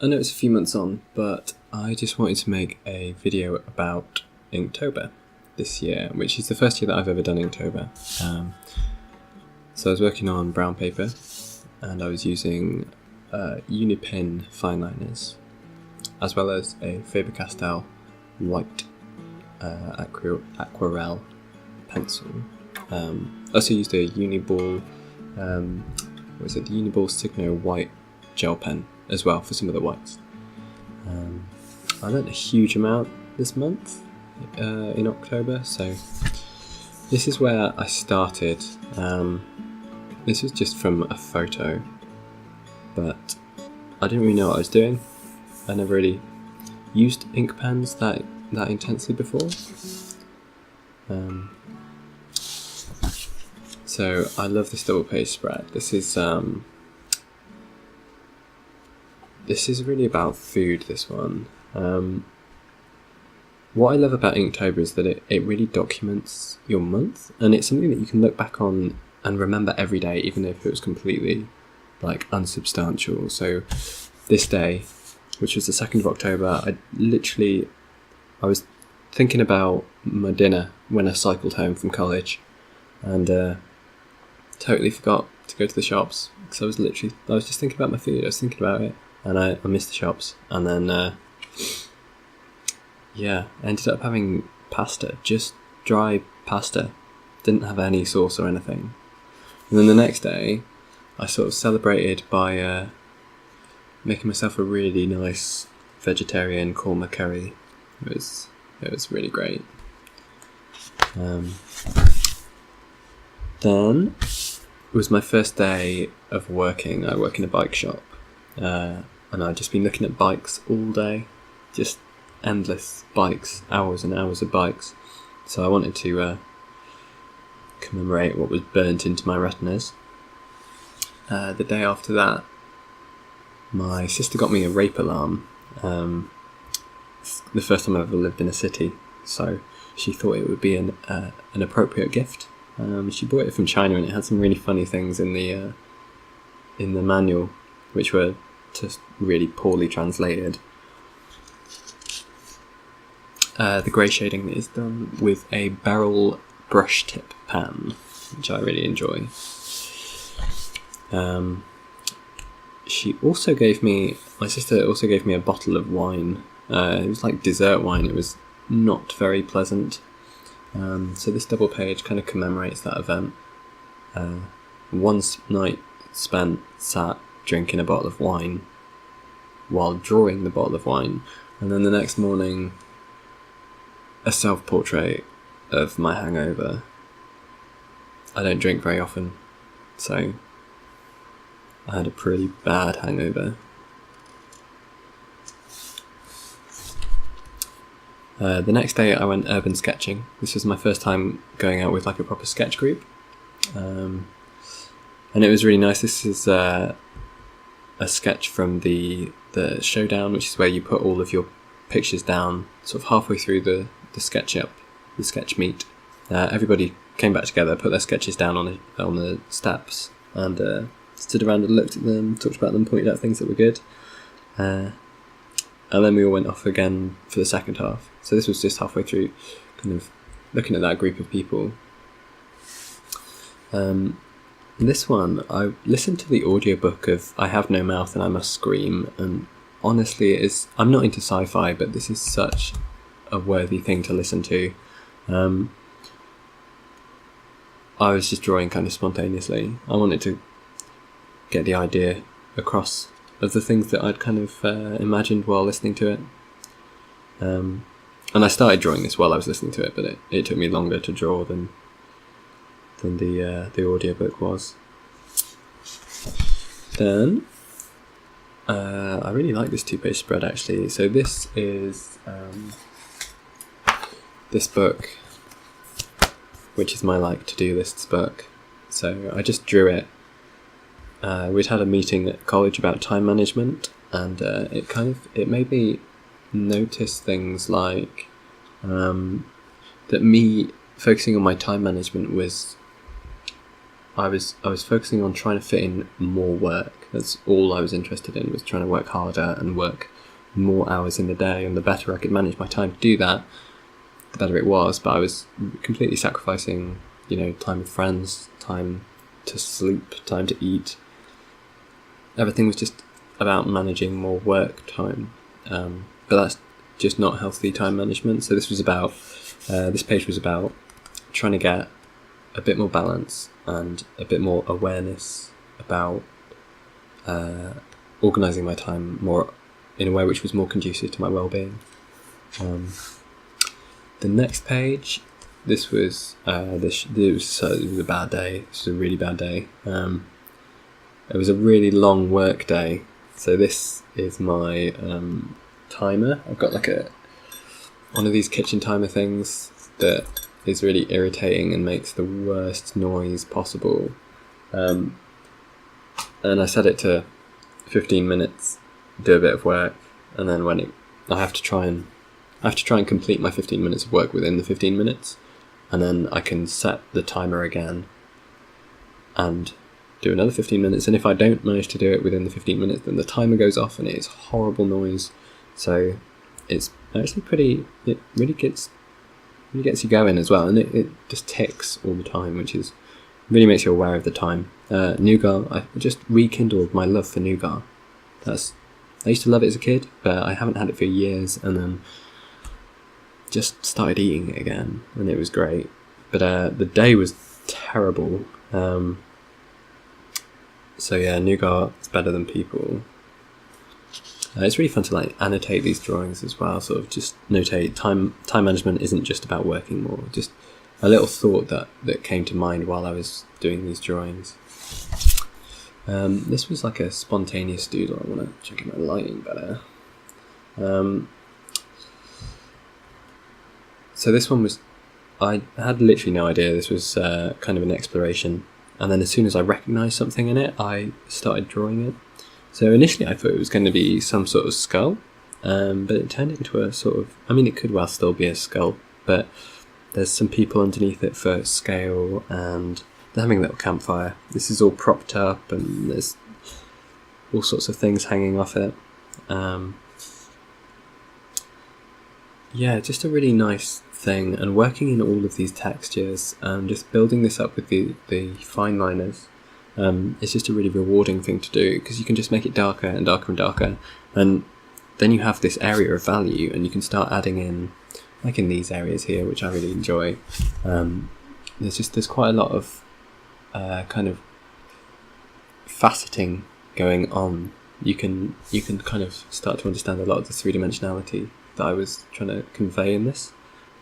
I know it's a few months on, but I just wanted to make a video about Inktober this year, which is the first year that I've ever done Inktober. So I was working on brown paper, and I was using Uni-Pin Fineliners, as well as a Faber-Castell white Aquarelle pencil. I also used a Uni-Ball, the Uni-Ball Signo white gel pen as well for some of the whites. I learnt a huge amount this month in October, so this is where I started. This was just from a photo, but I didn't really know what I was doing. I never really used ink pens that intensely before. So I love this double page spread. This is really about food, this one. What I love about Inktober is that it really documents your month, and it's something that you can look back on and remember every day, even if it was completely unsubstantial. So this day, which was the 2nd of October, I was thinking about my dinner when I cycled home from college, and totally forgot to go to the shops, because I was just thinking about my food. I was thinking about it, and I missed the shops, and then I ended up having pasta, just dry pasta, didn't have any sauce or anything. And then the next day I sort of celebrated by making myself a really nice vegetarian korma curry. It was really great. Then it was my first day of working. I work in a bike shop, and I'd just been looking at bikes all day, just endless bikes, hours and hours of bikes. So I wanted to commemorate what was burnt into my retinas. The day after that, my sister got me a rape alarm. It's the first time I've ever lived in a city, so she thought it would be an appropriate gift. She bought it from China, and it had some really funny things in the manual, which were just really poorly translated. The grey shading is done with a Berol brush tip pan, which I really enjoy. My sister also gave me a bottle of wine. It was like dessert wine. It was not very pleasant. So this double page kind of commemorates that event. One night spent sat drinking a bottle of wine while drawing the bottle of wine, and then the next morning a self-portrait of my hangover. I don't drink very often, so I had a pretty bad hangover. The next day I went urban sketching. This was my first time going out with a proper sketch group, and it was really nice. This is a sketch from the showdown, which is where you put all of your pictures down sort of halfway through the sketch meet. Everybody came back together, put their sketches down on the steps, and stood around and looked at them, talked about them, pointed out things that were good, and then we all went off again for the second half. So this was just halfway through, kind of looking at that group of people. This one, I listened to the audiobook of I Have No Mouth and I Must Scream, and honestly I'm not into sci-fi, but this is such a worthy thing to listen to. I was just drawing kind of spontaneously. I wanted to get the idea across of the things that I'd kind of imagined while listening to it. And I started drawing this while I was listening to it, but it took me longer to draw than the audiobook was. Then I really like this 2-page spread, actually. So this is this book, which is my to-do lists book. So I just drew it. We'd had a meeting at college about time management, and it made me notice things like that me focusing on my time management was, I was focusing on trying to fit in more work. That's all I was interested in, was trying to work harder and work more hours in the day, and the better I could manage my time to do that, the better it was. But I was completely sacrificing, time with friends, time to sleep, time to eat. Everything was just about managing more work time, but that's just not healthy time management. So this page was about trying to get a bit more balance and a bit more awareness about organising my time more in a way which was more conducive to my well-being. The next page, this was it was a bad day. This was a really bad day. It was a really long work day. So this is my timer. I've got like one of these kitchen timer things that is really irritating and makes the worst noise possible. And I set it to 15 minutes, do a bit of work, and then I have to try and complete my 15 minutes of work within the 15 minutes, and then I can set the timer again and do another 15 minutes. And if I don't manage to do it within the 15 minutes, then the timer goes off and it is horrible noise. So it's actually it really gets you going as well, and it just ticks all the time, which really makes you aware of the time. Nougat, I just rekindled my love for nougat. I used to love it as a kid, but I haven't had it for years, and then just started eating it again, and it was great. But the day was terrible. So yeah, nougat is better than people. It's really fun to annotate these drawings as well, sort of just notate. Time management isn't just about working more, just a little thought that came to mind while I was doing these drawings. This was like a spontaneous doodle. I want to check my lighting better. So this one I had literally no idea. This was kind of an exploration, and then as soon as I recognised something in it, I started drawing it. So initially I thought it was going to be some sort of skull, but it turned into a sort of, it could well still be a skull, but there's some people underneath it for scale, and they're having a little campfire. This is all propped up, and there's all sorts of things hanging off it. Yeah, just a really nice thing, and working in all of these textures and just building this up with the Fineliners. It's just a really rewarding thing to do, because you can just make it darker and darker and darker, and then you have this area of value, and you can start adding in, like in these areas here, which I really enjoy. There's quite a lot of kind of faceting going on. You can kind of start to understand a lot of the three-dimensionality that I was trying to convey in this.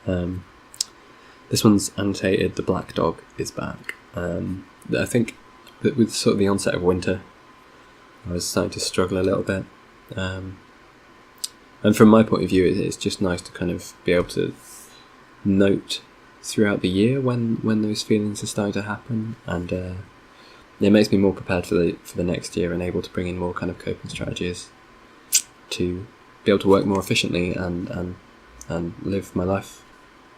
This one's annotated, the black dog is back. I think that with sort of the onset of winter, I was starting to struggle a little bit. And from my point of view, it's just nice to kind of be able to note throughout the year when those feelings are starting to happen, and it makes me more prepared for the next year, and able to bring in more kind of coping strategies to be able to work more efficiently and live my life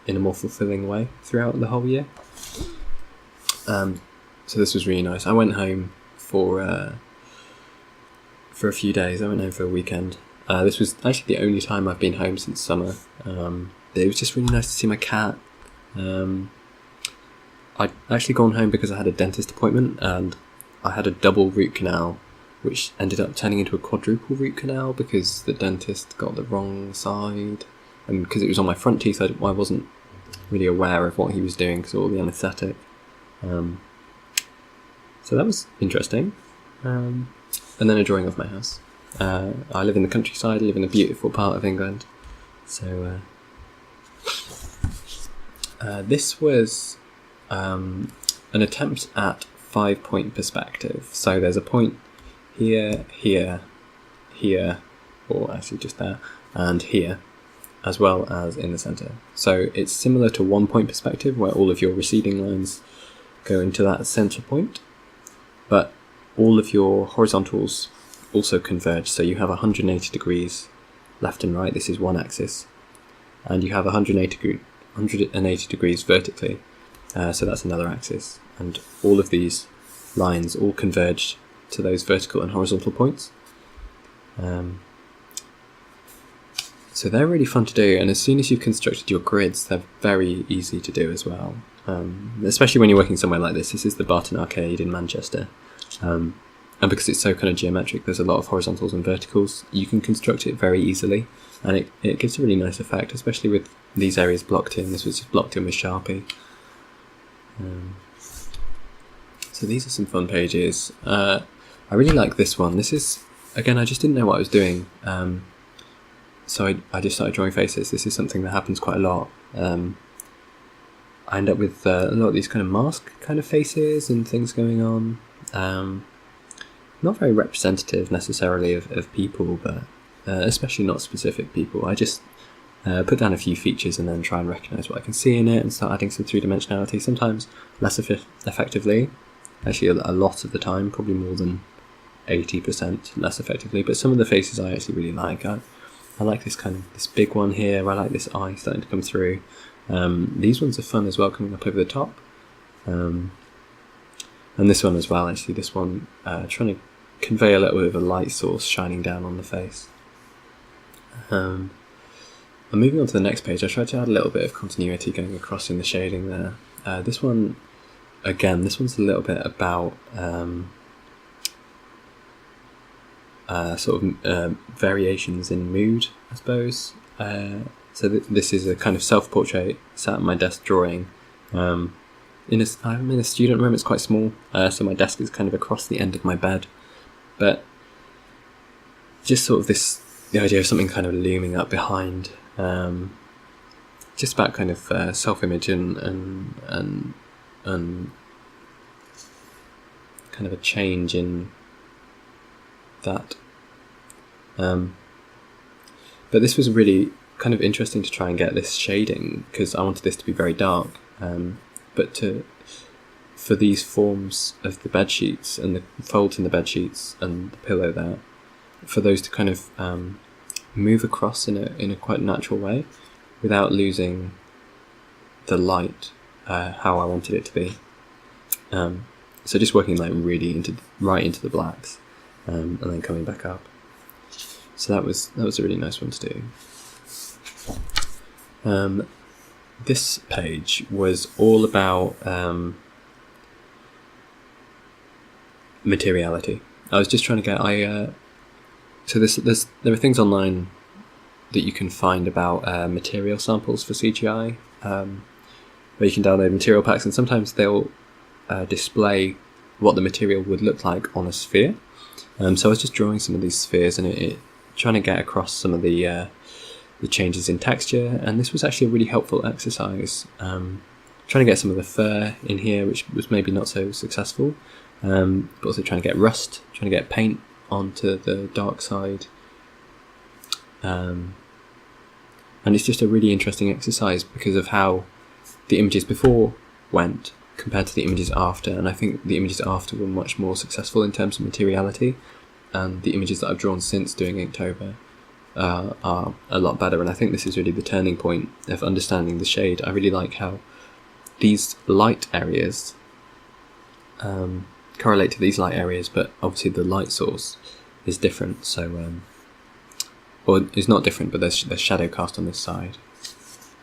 in a more fulfilling way throughout the whole year. So this was really nice. I went home for a few days. I went home for a weekend. This was actually the only time I've been home since summer. It was just really nice to see my cat. I'd actually gone home because I had a dentist appointment, and I had a double root canal, which ended up turning into a quadruple root canal because the dentist got the wrong side, and because it was on my front teeth, I wasn't really aware of what he was doing because of all the anaesthetic. So that was interesting. And then a drawing of my house. I live in the countryside, I live in a beautiful part of England. So this was an attempt at 5-point perspective. So there's a point here, here, here, or actually just there, and here, as well as in the centre. So it's similar to 1-point perspective, where all of your receding lines go into that centre point, but all of your horizontals also converge. So you have 180 degrees left and right. This is one axis, and you have 180 degrees vertically. So that's another axis. and all of these lines all converge to those vertical and horizontal points. So they're really fun to do, and as soon as you've constructed your grids, they're very easy to do as well. Especially when you're working somewhere like this. This is the Barton Arcade in Manchester, and because it's so kind of geometric, there's a lot of horizontals and verticals. You can construct it very easily, and it gives a really nice effect, especially with these areas blocked in. This was just blocked in with Sharpie. So these are some fun pages. I really like this one. This is, again, I just didn't know what I was doing. So I just started drawing faces. This is something that happens quite a lot. I end up with a lot of these kind of mask kind of faces and things going on. Not very representative necessarily of people, but especially not specific people. I just put down a few features and then try and recognise what I can see in it and start adding some three-dimensionality, sometimes less effectively. Actually, a lot of the time, probably more than 80% less effectively, but some of the faces I actually really like. I like this this big one here. I like this eye starting to come through. These ones are fun as well, coming up over the top. And this one as well, actually, this one trying to convey a little bit of a light source shining down on the face. And moving on to the next page, I tried to add a little bit of continuity going across in the shading there. This one, again, this one's a little bit about variations in mood, I suppose. So this is a kind of self-portrait, sat at my desk drawing. I'm in a student room, it's quite small, so my desk is kind of across the end of my bed. But just sort of the idea of something kind of looming up behind, just about kind of self-image and kind of a change in that. But this was really kind of interesting to try and get this shading, because I wanted this to be very dark, but for these forms of the bed sheets and the folds in the bed sheets and the pillow there, for those to kind of move across in a quite natural way without losing the light how I wanted it to be. So just working like really right into the blacks, and then coming back up. So that was a really nice one to do. This page was all about materiality. I was just trying to get so there are things online that you can find about material samples for CGI, where you can download material packs, and sometimes they'll display what the material would look like on a sphere. So I was just drawing some of these spheres and trying to get across some of the changes in texture, and this was actually a really helpful exercise. Trying to get some of the fur in here, which was maybe not so successful, but also trying to get rust, trying to get paint onto the dark side. And it's just a really interesting exercise because of how the images before went compared to the images after, and I think the images after were much more successful in terms of materiality, and the images that I've drawn since doing Inktober are a lot better, and I think this is really the turning point of understanding the shade. I really like how these light areas correlate to these light areas, but obviously the light source is different, so or it's not different, but there's shadow cast on this side.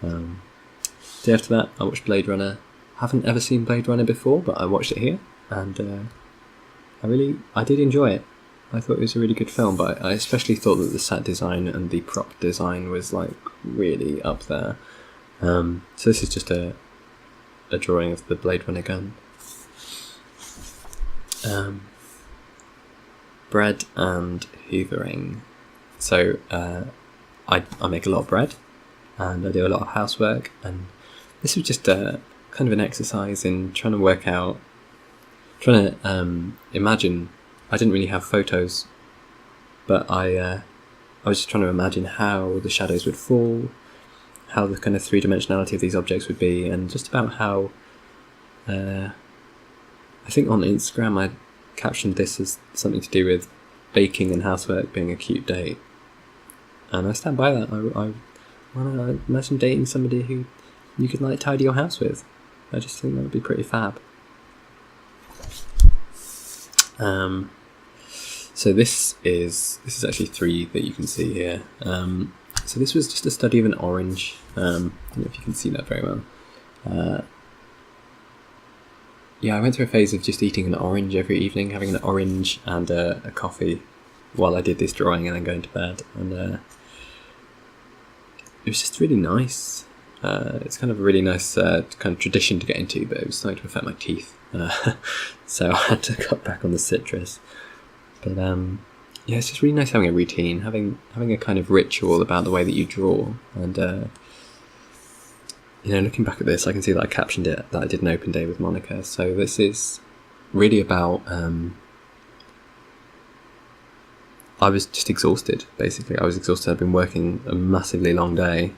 Day after that I watched Blade Runner. Haven't ever seen Blade Runner before, but I watched it here, and I did enjoy it. I thought it was a really good film, but I especially thought that the set design and the prop design was like really up there. So this is just a drawing of the Blade Runner gun. Bread and hoovering. So I make a lot of bread, and I do a lot of housework, and this was just kind of an exercise in trying to imagine. I didn't really have photos, but I was just trying to imagine how the shadows would fall, how the kind of three-dimensionality of these objects would be, and just about how I think on Instagram I captioned this as something to do with baking and housework being a cute date, and I stand by that. I want to imagine dating somebody who you could like tidy your house with. I just think that would be pretty fab. So this is actually 3 that you can see here. So this was just a study of an orange. I don't know if you can see that very well. Yeah, I went through a phase of just eating an orange every evening, having an orange and a coffee while I did this drawing and then going to bed. And it was just really nice. It's kind of a really nice kind of tradition to get into, but it was starting to affect my teeth. So I had to cut back on the citrus. But yeah, it's just really nice having a routine, having a kind of ritual about the way that you draw. And looking back at this, I can see that I captioned it that I did an open day with Monica. So this is really about I was just exhausted, basically. I was exhausted. I've been working a massively long day,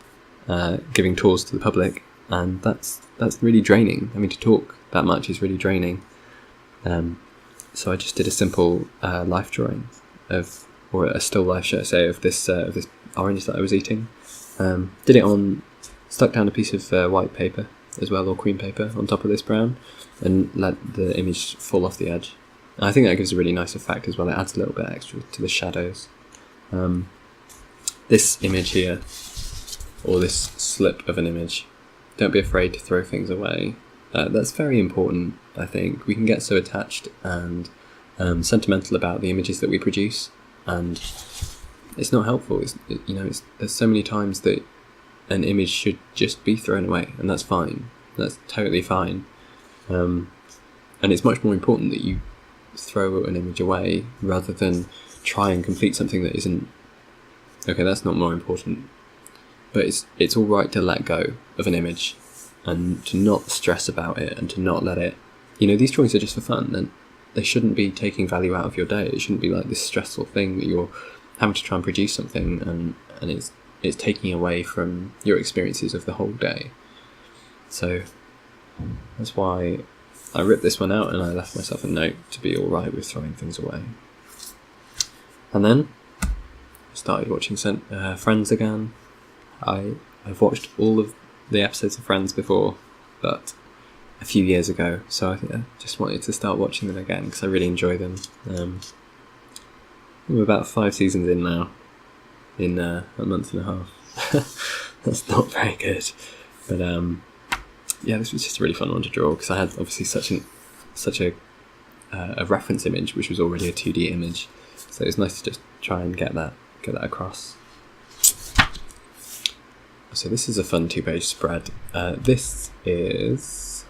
giving tours to the public, and that's really draining. I mean, to talk that much is really draining. So I just did a simple life drawing or a still life, should I say, of this orange that I was eating. Did it stuck down a piece of white paper as well, or cream paper, on top of this brown, and let the image fall off the edge. And I think that gives a really nice effect as well. It adds a little bit extra to the shadows. This image here, or this slip of an image, don't be afraid to throw things away. That's very important, I think. We can get so attached and sentimental about the images that we produce, and it's not helpful. There's so many times that an image should just be thrown away, and that's fine. That's totally fine. And it's much more important that you throw an image away rather than try and complete something that isn't. Okay, that's not more important. But it's all right to let go of an image and to not stress about it and to not let it. These drawings are just for fun, and they shouldn't be taking value out of your day. It shouldn't be like this stressful thing that you're having to try and produce something and it's taking away from your experiences of the whole day. So that's why I ripped this one out and I left myself a note to be alright with throwing things away. And then I started watching Friends again. I've watched all of the episodes of Friends before, but a few years ago, so I just wanted to start watching them again because I really enjoy them. We're about 5 seasons in now, in a month and a half. That's not very good, but yeah, this was just a really fun one to draw because I had obviously such a reference image which was already a 2D image, so it was nice to just try and get that across. So this is a fun 2-page spread. This is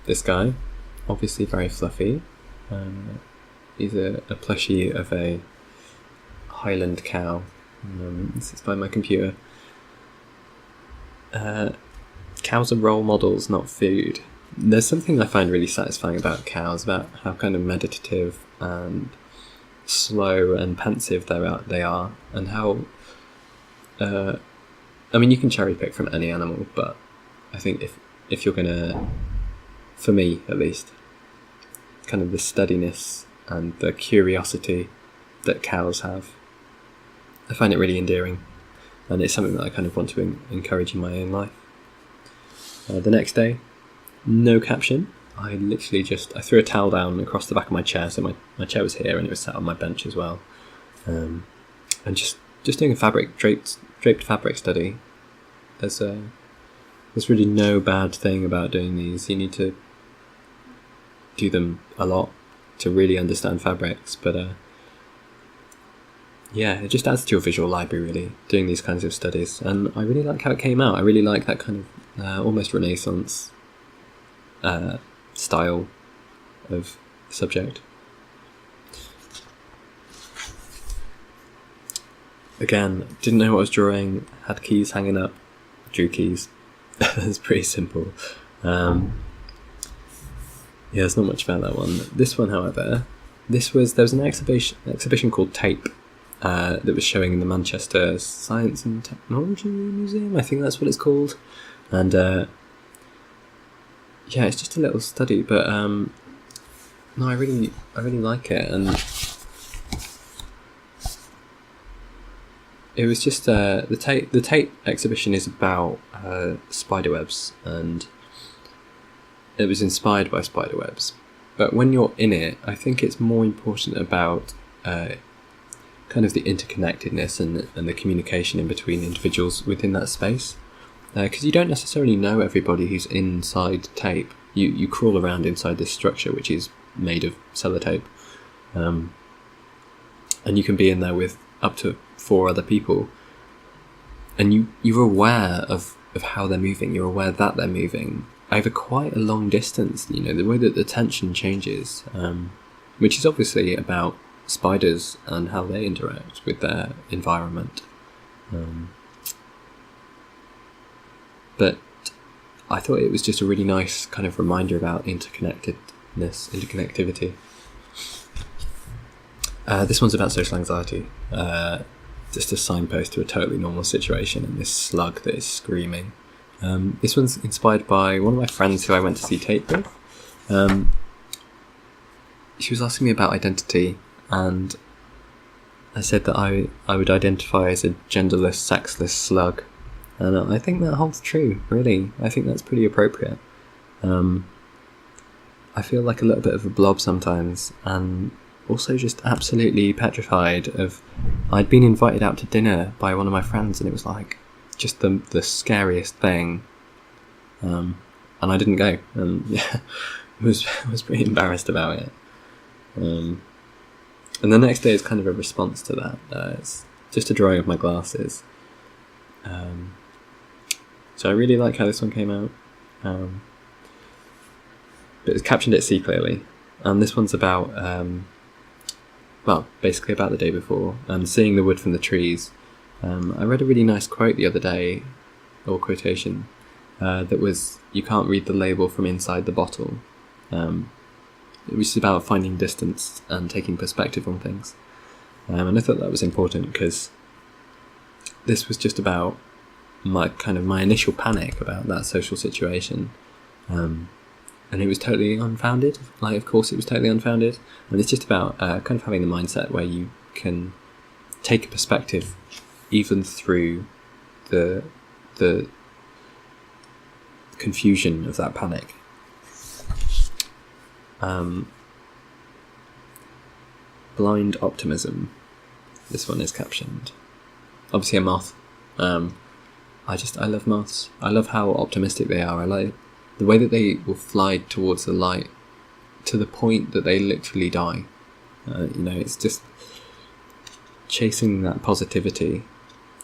this guy, obviously very fluffy. He's a plushie of a Highland cow. This is by my computer. Cows are role models, not food. There's something I find really satisfying about cows, about how kind of meditative and slow and pensive they are, and how I mean, you can cherry pick from any animal, but I think if you're gonna, for me at least, kind of the steadiness and the curiosity that cows have, I find it really endearing, and it's something that I kind of want to encourage in my own life. The next day, no caption. I literally I threw a towel down across the back of my chair, so my chair was here and it was sat on my bench as well, and just doing a draped fabric study. There's really no bad thing about doing these. You need to do them a lot to really understand fabrics, but yeah, it just adds to your visual library, really, doing these kinds of studies. And I really like how it came out. I really like that kind of almost Renaissance style of subject. Again, didn't know what I was drawing, had keys hanging up, drew keys. It's pretty simple. Yeah, there's not much about that one. This one, however, there was an exhibition called Tape that was showing in the Manchester Science and Technology Museum, I think that's what it's called. And yeah, it's just a little study, but no, I really like it. And it was just the Tate exhibition is about spiderwebs, and it was inspired by spiderwebs. But when you're in it, I think it's more important about kind of the interconnectedness and the communication in between individuals within that space. Because you don't necessarily know everybody who's inside tape. You crawl around inside this structure, which is made of sellotape. And you can be in there with up to 4 other people. And you're aware of how they're moving. You're aware that they're moving over quite a long distance. You know, the way that the tension changes, which is obviously about spiders and how they interact with their environment. But I thought it was just a really nice kind of reminder about interconnectivity. This one's about social anxiety. Just a signpost to a totally normal situation and this slug that is screaming. This one's inspired by one of my friends who I went to see tape with. She was asking me about identity, and I said that I would identify as a genderless, sexless slug. And I think that holds true, really. I think that's pretty appropriate. I feel like a little bit of a blob sometimes, and also just absolutely petrified of... I'd been invited out to dinner by one of my friends, and it was like just the scariest thing. And I didn't go, and yeah, was pretty embarrassed about it. And the next day is kind of a response to that. It's just a drawing of my glasses. So I really like how this one came out. But it's captioned at sea clearly. And this one's about, well, basically about the day before, and seeing the wood from the trees. I read a really nice quote the other day, or quotation, that was, "You can't read the label from inside the bottle." It was about finding distance and taking perspective on things. And I thought that was important because this was just about my initial panic about that social situation. And it was totally unfounded. Like, of course it was totally unfounded. And it's just about kind of having the mindset where you can take a perspective even through the confusion of that panic. Blind optimism. This one is captioned. Obviously a moth. I love moths. I love how optimistic they are. I like the way that they will fly towards the light to the point that they literally die. It's just chasing that positivity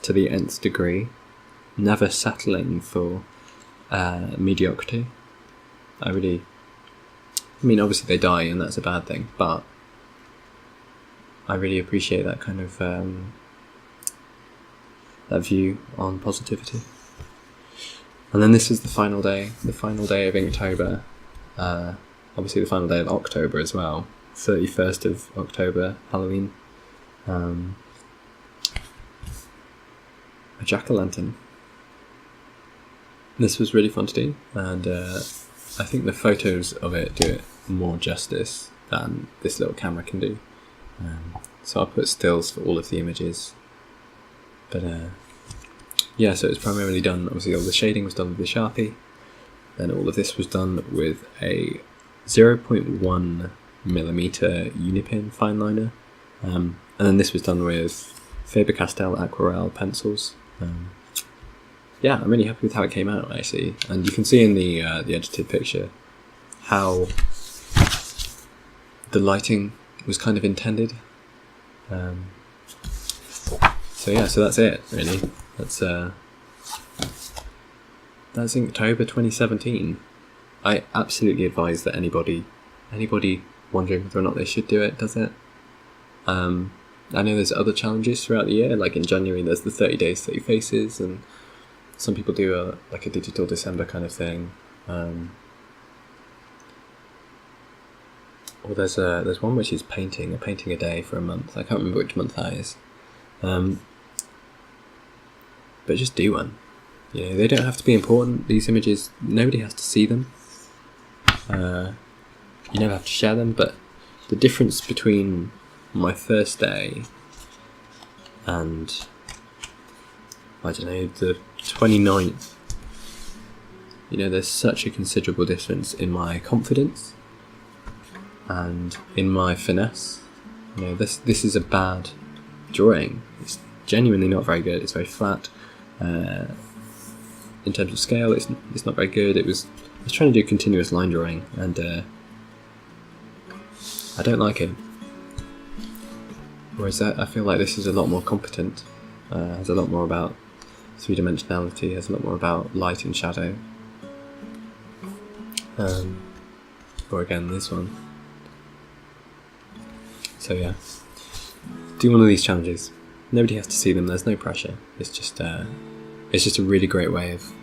to the nth degree, never settling for mediocrity. Obviously they die and that's a bad thing, but I really appreciate that kind of that view on positivity. And then this is the final day of Inktober. Obviously the final day of October as well, 31st of October, Halloween. A jack-o'-lantern. This was really fun to do, and I think the photos of it do it more justice than this little camera can do. So I'll put stills for all of the images. But yeah, so it was primarily done, obviously all the shading was done with the Sharpie. Then all of this was done with a 0.1mm Uni-Pin Fineliner. And then this was done with Faber-Castell Aquarelle pencils. Yeah, I'm really happy with how it came out, actually. And you can see in the edited picture how the lighting was kind of intended. So that's it, really. That's Inktober 2017. I absolutely advise that anybody wondering whether or not they should do it, does it. I know there's other challenges throughout the year, like in January there's the 30 days, 30 faces, and some people do a digital December kind of thing. Or there's one which is painting a day for a month. I can't remember which month that is. But just do one. They don't have to be important. These images, nobody has to see them. You never have to share them, but the difference between my first day and, I don't know, the 29th, there's such a considerable difference in my confidence. and in my finesse, this is a bad drawing. It's genuinely not very good. It's very flat. In terms of scale, it's not very good. I was trying to do continuous line drawing, and I don't like it. Whereas I feel like this is a lot more competent. Has a lot more about three-dimensionality. Has a lot more about light and shadow. Or again, this one. So yeah, do one of these challenges. Nobody has to see them. There's no pressure. It's just a really great way of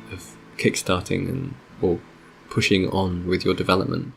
kickstarting or pushing on with your development.